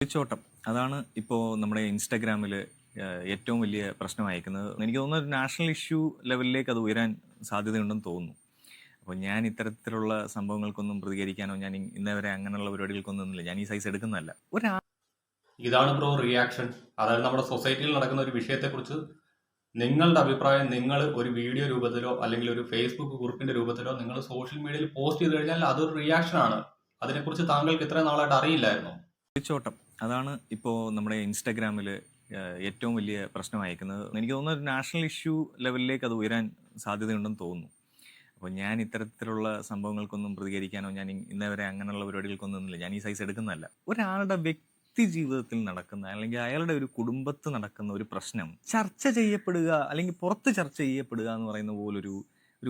ഒളിച്ചോട്ടം അതാണ് ഇപ്പോൾ നമ്മുടെ ഇൻസ്റ്റഗ്രാമിൽ ഏറ്റവും വലിയ പ്രശ്നമായിരിക്കുന്നത്. എനിക്ക് തോന്നുന്നു ഒരു നാഷണൽ ഇഷ്യൂ ലെവലിലേക്ക് അത് ഉയരാൻ സാധ്യതയുണ്ടെന്ന് തോന്നുന്നു. അപ്പോൾ ഞാൻ ഇത്തരത്തിലുള്ള സംഭവങ്ങൾക്കൊന്നും പ്രതികരിക്കാനോ ഞാൻ ഇന്നേ വരെ അങ്ങനെയുള്ള പരിപാടികൾക്കൊന്നും നിന്നില്ല. ഞാൻ ഈ സൈസ് എടുക്കുന്നതല്ല. ഇതാണ് ബ്രോ റിയാക്ഷൻ. അതായത് നമ്മുടെ സൊസൈറ്റിയിൽ നടക്കുന്ന ഒരു വിഷയത്തെക്കുറിച്ച് നിങ്ങളുടെ അഭിപ്രായം നിങ്ങൾ ഒരു വീഡിയോ രൂപത്തിലോ അല്ലെങ്കിൽ ഒരു ഫേസ്ബുക്ക് കുറിപ്പിന്റെ രൂപത്തിലോ നിങ്ങൾ സോഷ്യൽ മീഡിയയിൽ പോസ്റ്റ് ചെയ്ത് കഴിഞ്ഞാൽ അതൊരു റിയാക്ഷൻ ആണ്. അതിനെക്കുറിച്ച് താങ്കൾക്ക് ഇത്രയും നാളായിട്ട് അറിയില്ലായിരുന്നു. ഒളിച്ചോട്ടം അതാണ് ഇപ്പോൾ നമ്മുടെ ഇൻസ്റ്റഗ്രാമിൽ ഏറ്റവും വലിയ പ്രശ്നമായിരിക്കുന്നത്. എനിക്ക് തോന്നുന്നു ഒരു നാഷണൽ ഇഷ്യൂ ലെവലിലേക്ക് അത് ഉയരാൻ സാധ്യതയുണ്ടെന്ന് തോന്നുന്നു. അപ്പോൾ ഞാൻ ഇത്തരത്തിലുള്ള സംഭവങ്ങൾക്കൊന്നും പ്രതികരിക്കാനോ ഞാൻ ഇന്നേ വരെ അങ്ങനെയുള്ള പരിപാടികൾക്കൊന്നും നിന്നില്ല. ഞാൻ ഈ സൈസ് എടുക്കുന്നതല്ല. ഒരാളുടെ വ്യക്തി ജീവിതത്തിൽ നടക്കുന്ന അല്ലെങ്കിൽ അയാളുടെ ഒരു കുടുംബത്ത് നടക്കുന്ന ഒരു പ്രശ്നം ചർച്ച ചെയ്യപ്പെടുക അല്ലെങ്കിൽ പുറത്ത് ചർച്ച ചെയ്യപ്പെടുക എന്ന് പറയുന്ന പോലൊരു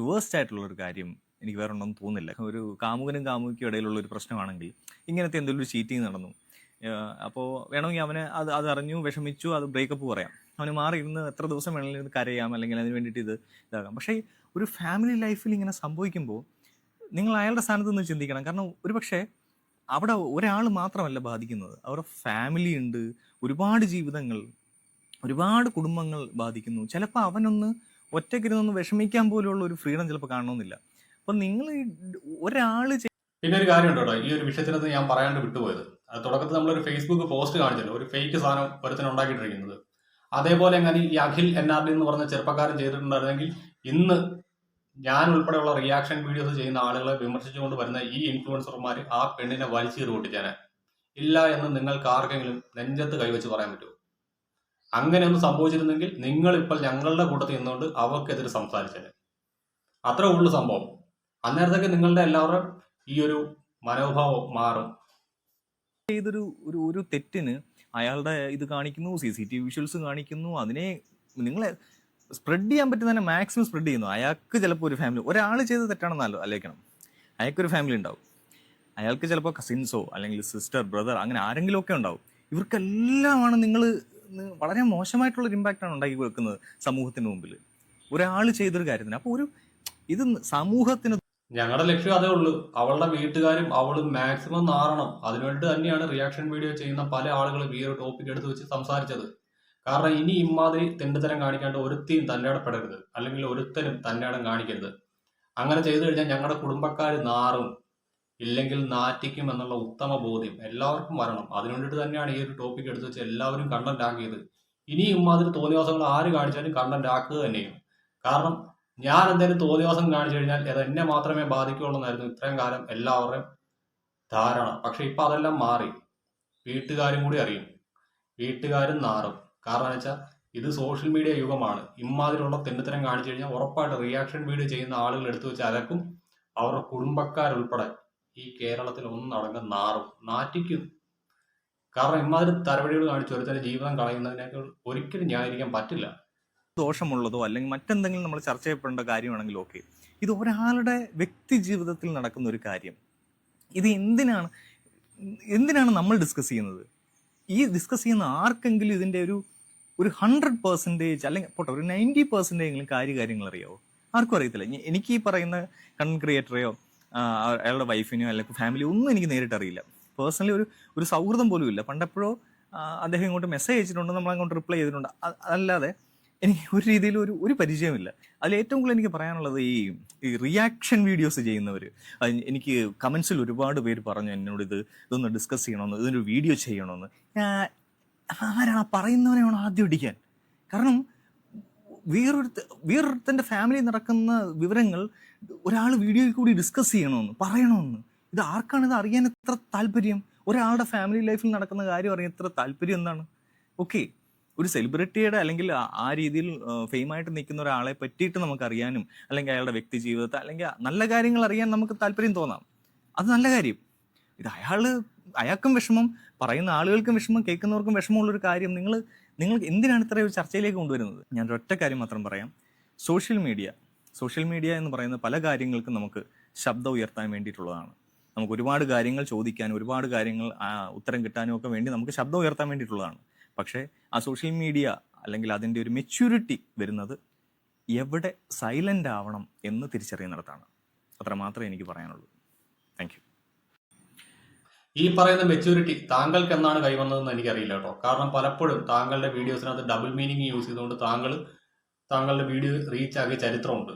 വേസ്റ്റ് ആയിട്ടുള്ള ഒരു കാര്യം എനിക്ക് വേറെ ഒന്നും തോന്നുന്നില്ല. ഒരു കാമുകനും കാമുകിക്കും ഇടയിലുള്ള ഒരു പ്രശ്നമാണെങ്കിൽ ഇങ്ങനത്തെ എന്തെങ്കിലും ഒരു ചീറ്റിങ് നടന്നു, അപ്പോൾ വേണമെങ്കിൽ അവന് അത് അറിഞ്ഞു വിഷമിച്ചു, അത് ബ്രേക്കപ്പ് പറയാം. അവന് മാറിയിരുന്ന് എത്ര ദിവസം വേണമെങ്കിലും ഇരുന്ന് കരയാം, അല്ലെങ്കിൽ അതിന് വേണ്ടിയിട്ട് ഇതാകാം. പക്ഷേ ഒരു ഫാമിലി ലൈഫിൽ ഇങ്ങനെ സംഭവിക്കുമ്പോൾ നിങ്ങൾ അയാളുടെ സ്ഥാനത്ത് നിന്ന് ചിന്തിക്കണം. കാരണം ഒരുപക്ഷെ അവിടെ ഒരാൾ മാത്രമല്ല ബാധിക്കുന്നത്, അവരുടെ ഫാമിലി ഉണ്ട്, ഒരുപാട് ജീവിതങ്ങൾ, ഒരുപാട് കുടുംബങ്ങൾ ബാധിക്കുന്നു. ചിലപ്പോൾ അവനൊന്ന് ഒറ്റയ്ക്കിരുന്നൊന്ന് വിഷമിക്കാൻ പോലുള്ള ഒരു ഫ്രീഡം ചിലപ്പോൾ കാണണമെന്നില്ല. അപ്പം നിങ്ങൾ ഒരാൾ പിന്നെ ഒരു കാര്യം ഉണ്ടോ, ഈ ഒരു വിഷയത്തിനകത്ത് ഞാൻ പറയാണ്ട് വിട്ടുപോയത്, തുടക്കത്തിൽ നമ്മളൊരു ഫേസ്ബുക്ക് പോസ്റ്റ് കാണിച്ചല്ലോ, ഒരു ഫേക്ക് സാധനം ഒരുത്തിന് ഉണ്ടാക്കിയിട്ടിരിക്കുന്നത്. അതേപോലെ എങ്ങനെ ഈ അഖിൽ NRD എന്ന് പറഞ്ഞ ചെറുപ്പക്കാരൻ ചെയ്തിട്ടുണ്ടായിരുന്നെങ്കിൽ ഇന്ന് ഞാൻ ഉൾപ്പെടെയുള്ള റിയാക്ഷൻ വീഡിയോസ് ചെയ്യുന്ന ആളുകളെ വിമർശിച്ചുകൊണ്ട് വരുന്ന ഈ ഇൻഫ്ലുവൻസർമാർ ആ പെണ്ണിനെ വലിച്ചീറി പൊട്ടിച്ചാനെ ഇല്ല എന്ന് നിങ്ങൾക്ക് ആർക്കെങ്കിലും നെഞ്ചത്ത് കൈവച്ച് പറയാൻ പറ്റുമോ? അങ്ങനെയൊന്നും സംഭവിച്ചിരുന്നെങ്കിൽ നിങ്ങൾ ഇപ്പോൾ ഞങ്ങളുടെ കൂട്ടത്തിൽ നിന്നുകൊണ്ട് അവർക്കെതിരെ സംസാരിച്ചേനെ. അത്രേ ഉള്ളു സംഭവം. അന്നേരത്തേക്ക് നിങ്ങളുടെ എല്ലാവരും ഈ ഒരു മനോഭാവം മാറും. ചെയ്തൊരു ഒരു തെറ്റിന് അയാളുടെ ഇത് കാണിക്കുന്നു, CCTV വിഷ്വൽസ് കാണിക്കുന്നു, അതിനെ നിങ്ങളെ സ്പ്രെഡ് ചെയ്യാൻ പറ്റുന്ന തന്നെ മാക്സിമം സ്പ്രെഡ് ചെയ്യുന്നു. അയാൾക്ക് ചിലപ്പോൾ ഒരു ഫാമിലി, ഒരാൾ ചെയ്ത് തെറ്റാണെന്നല്ലോ ആലോചിക്കണം. അയാൾക്കൊരു ഫാമിലി ഉണ്ടാവും, അയാൾക്ക് ചിലപ്പോൾ കസിൻസോ അല്ലെങ്കിൽ സിസ്റ്റർ ബ്രദർ അങ്ങനെ ആരെങ്കിലും ഒക്കെ ഉണ്ടാവും. ഇവർക്കെല്ലാമാണ് നിങ്ങൾ വളരെ മോശമായിട്ടുള്ളൊരു ഇമ്പാക്റ്റാണ് ഉണ്ടാക്കി വെക്കുന്നത് സമൂഹത്തിന് മുമ്പിൽ ഒരാൾ ചെയ്തൊരു കാര്യത്തിന്. അപ്പോൾ ഇത് സമൂഹത്തിന് ഞങ്ങളുടെ ലക്ഷ്യം അതേ ഉള്ളൂ. അവളുടെ വീട്ടുകാരും അവളും മാക്സിമം നാറണം. അതിനുവേണ്ടി തന്നെയാണ് റിയാക്ഷൻ വീഡിയോ ചെയ്യുന്ന പല ആളുകളും ഈ ഒരു ടോപ്പിക് എടുത്ത് വെച്ച് സംസാരിച്ചത്. കാരണം ഇനി ഇമാതിരി തെണ്ടുതരം കാണിക്കാണ്ട് ഒരുത്തിയും തന്നെടപ്പെടരുത്, അല്ലെങ്കിൽ ഒരുത്തനും തന്നെടം കാണിക്കരുത്. അങ്ങനെ ചെയ്തു കഴിഞ്ഞാൽ ഞങ്ങളുടെ കുടുംബക്കാർ നാറും, ഇല്ലെങ്കിൽ നാറ്റിക്കും എന്നുള്ള ഉത്തമ ബോധ്യം എല്ലാവർക്കും വരണം. അതിനുവേണ്ടിട്ട് തന്നെയാണ് ഈ ഒരു ടോപ്പിക് എടുത്ത് വെച്ച് എല്ലാവരും കണ്ടന്റ് ആക്കിയത്. ഇനി ഇമാതിരി തോന്നിവാസങ്ങൾ ആര് കാണിച്ചാലും കണ്ടന്റ് ആക്കുക തന്നെയും. കാരണം ഞാൻ എന്തെങ്കിലും തോന്നിവാസം കാണിച്ചു കഴിഞ്ഞാൽ അത് എന്നെ മാത്രമേ ബാധിക്കുള്ളൂ എന്നായിരുന്നു ഇത്രയും കാലം എല്ലാവരുടെയും ധാരണ. പക്ഷെ ഇപ്പൊ അതെല്ലാം മാറി. വീട്ടുകാരും കൂടി അറിയും, വീട്ടുകാരും നാറും. കാരണം എന്ന് വെച്ചാൽ ഇത് സോഷ്യൽ മീഡിയ യുഗമാണ്. ഇമാതിരിയുള്ള തെന്നിത്തരം കാണിച്ചു കഴിഞ്ഞാൽ ഉറപ്പായിട്ട് റിയാക്ഷൻ വീഡിയോ ചെയ്യുന്ന ആളുകൾ എടുത്തു വെച്ച് അലക്കും. അവരുടെ കുടുംബക്കാരുൾപ്പെടെ ഈ കേരളത്തിൽ ഒന്നടങ്കം നാറും, നാറ്റിക്കും. കാരണം ഇമാതിരി തരവടികൾ കാണിച്ച് ഒരുത്തന്റെ ജീവിതം കളയുന്നതിനേക്കാൾ ഒരിക്കലും ന്യായീകരിക്കാൻ പറ്റില്ല. ദോഷമുള്ളതോ അല്ലെങ്കിൽ മറ്റെന്തെങ്കിലും നമ്മൾ ചർച്ച ചെയ്യപ്പെടേണ്ട കാര്യമാണെങ്കിൽ ഓക്കെ. ഇത് ഒരാളുടെ വ്യക്തി ജീവിതത്തിൽ നടക്കുന്ന ഒരു കാര്യം. ഇത് എന്തിനാണ് നമ്മൾ ഡിസ്കസ് ചെയ്യുന്നത്? ഈ ഡിസ്കസ് ചെയ്യുന്ന ആർക്കെങ്കിലും ഇതിൻ്റെ ഒരു 100% അല്ലെങ്കിൽ പോട്ടെ ഒരു 90% കാര്യങ്ങൾ അറിയാവോ? ആർക്കും അറിയത്തില്ല. എനിക്ക് ഈ പറയുന്ന കണ്ടന്റ് ക്രിയേറ്ററെയോ അയാളുടെ വൈഫിനെയോ അല്ലെങ്കിൽ ഫാമിലിയോ ഒന്നും എനിക്ക് നേരിട്ട് അറിയില്ല. പേഴ്സണലി ഒരു സൗഹൃദം പോലും ഇല്ല. പണ്ടെപ്പോഴോ അദ്ദേഹം ഇങ്ങോട്ട് മെസ്സേജ് അയച്ചിട്ടുണ്ട്, നമ്മൾ അങ്ങോട്ട് റിപ്ലൈ ചെയ്തിട്ടുണ്ട്. അല്ലാതെ എനിക്ക് ഒരു രീതിയിൽ ഒരു പരിചയമില്ല. അതിൽ ഏറ്റവും കൂടുതൽ എനിക്ക് പറയാനുള്ളത് ഈ റിയാക്ഷൻ വീഡിയോസ് ചെയ്യുന്നവർ. എനിക്ക് കമൻസിൽ ഒരുപാട് പേര് പറഞ്ഞു എന്നോട് ഇതൊന്ന് ഡിസ്കസ് ചെയ്യണമെന്ന്, ഇതിനൊരു വീഡിയോ ചെയ്യണമെന്ന്. ആരാണ് പറയുന്നവനെ വേണം ആദ്യം ഇടിക്കാൻ. കാരണം വേറൊരുത്തൻ്റെ ഫാമിലി നടക്കുന്ന വിവരങ്ങൾ ഒരാൾ വീഡിയോയിൽ കൂടി ഡിസ്കസ് ചെയ്യണമെന്ന് പറയണമെന്ന്. ഇത് ആർക്കാണ് ഇത് അറിയാൻ എത്ര താല്പര്യം? ഒരാളുടെ ഫാമിലി ലൈഫിൽ നടക്കുന്ന കാര്യം അറിയാൻ എത്ര താല്പര്യം എന്താണ്? ഓക്കെ, ഒരു സെലിബ്രിറ്റിയുടെ അല്ലെങ്കിൽ ആ രീതിയിൽ ഫെയിമായിട്ട് നിൽക്കുന്ന ഒരാളെ പറ്റിയിട്ട് നമുക്കറിയാനും അല്ലെങ്കിൽ അയാളുടെ വ്യക്തി ജീവിതത്തെ അല്ലെങ്കിൽ നല്ല കാര്യങ്ങൾ അറിയാൻ നമുക്ക് താല്പര്യം തോന്നാം. അത് നല്ല കാര്യം. ഇത് അയാൾക്കും വിഷമം, പറയുന്ന ആളുകൾക്കും വിഷമം, കേൾക്കുന്നവർക്കും വിഷമമുള്ളൊരു കാര്യം നിങ്ങൾ എന്തിനാണ് ഇത്ര ഒരു ചർച്ചയിലേക്ക് കൊണ്ടുവരുന്നത്? ഞാൻ ഒറ്റ കാര്യം മാത്രം പറയാം. സോഷ്യൽ മീഡിയ എന്ന് പറയുന്ന പല കാര്യങ്ങൾക്കും നമുക്ക് ശബ്ദം ഉയർത്താൻ വേണ്ടിയിട്ടുള്ളതാണ്. നമുക്ക് ഒരുപാട് കാര്യങ്ങൾ ചോദിക്കാനും ഒരുപാട് കാര്യങ്ങൾ ഉത്തരം കിട്ടാനും ഒക്കെ വേണ്ടി നമുക്ക് ശബ്ദം ഉയർത്താൻ വേണ്ടിയിട്ടുള്ളതാണ്. പക്ഷേ ആ സോഷ്യൽ മീഡിയ അല്ലെങ്കിൽ അതിൻ്റെ ഒരു മെച്യൂരിറ്റി വരുന്നത് എവിടെ സൈലൻ്റ് ആവണം എന്ന് തിരിച്ചറിയുന്നിടത്താണ്. അത്ര മാത്രമേ എനിക്ക് പറയാനുള്ളൂ. Thank you. ഈ പറയുന്ന മെച്യൂരിറ്റി താങ്കൾക്ക് എന്നാണ് കൈവന്നതെന്ന് എനിക്കറിയില്ല കേട്ടോ. കാരണം പലപ്പോഴും താങ്കളുടെ വീഡിയോസിനകത്ത് ഡബിൾ മീനിങ് യൂസ് ചെയ്തുകൊണ്ട് താങ്കളുടെ വീഡിയോ റീച്ച് ആക്കിയ ചരിത്രമുണ്ട്.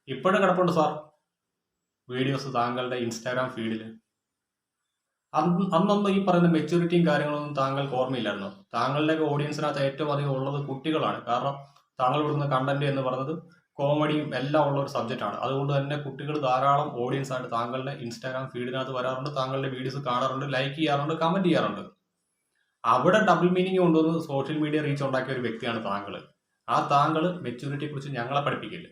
ഇപ്പോഴും കിടപ്പുണ്ട് സാർ വീഡിയോസ് താങ്കളുടെ ഇൻസ്റ്റാഗ്രാം ഫീഡിൽ. അന്നൊന്നും ഈ പറയുന്ന മെച്യൂരിറ്റിയും കാര്യങ്ങളൊന്നും താങ്കൾക്ക് ഓർമ്മയില്ലായിരുന്നു. താങ്കളുടെ ഓഡിയൻസിനകത്ത് ഏറ്റവും അധികം ഉള്ളത് കുട്ടികളാണ്. കാരണം താങ്കൾ കൊടുക്കുന്ന കണ്ടന്റ് എന്ന് പറയുന്നത് കോമഡിയും എല്ലാം ഉള്ള ഒരു സബ്ജക്റ്റാണ്. അതുകൊണ്ട് തന്നെ കുട്ടികൾ ധാരാളം ഓഡിയൻസ് ആയിട്ട് താങ്കളുടെ ഇൻസ്റ്റാഗ്രാം ഫീഡിനകത്ത് വരാറുണ്ട്, താങ്കളുടെ വീഡിയോസ് കാണാറുണ്ട്, ലൈക്ക് ചെയ്യാറുണ്ട്, കമന്റ് ചെയ്യാറുണ്ട്. അവിടെ ഡബിൾ മീനിങ് കൊണ്ടുവന്ന് സോഷ്യൽ മീഡിയ റീച്ച് ഉണ്ടാക്കിയ ഒരു വ്യക്തിയാണ് താങ്കൾ. ആ താങ്കൾ മെച്യൂരിറ്റിയെ കുറിച്ച് ഞങ്ങളെ പഠിപ്പിക്കില്ല.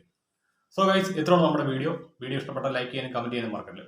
സോ ഗൈസ്, ഇത്രയാണ് നമ്മുടെ വീഡിയോ ഇഷ്ടപ്പെട്ടാൽ ലൈക്ക് ചെയ്യാനും കമന്റ് ചെയ്യാനും മറക്കല്ലേ.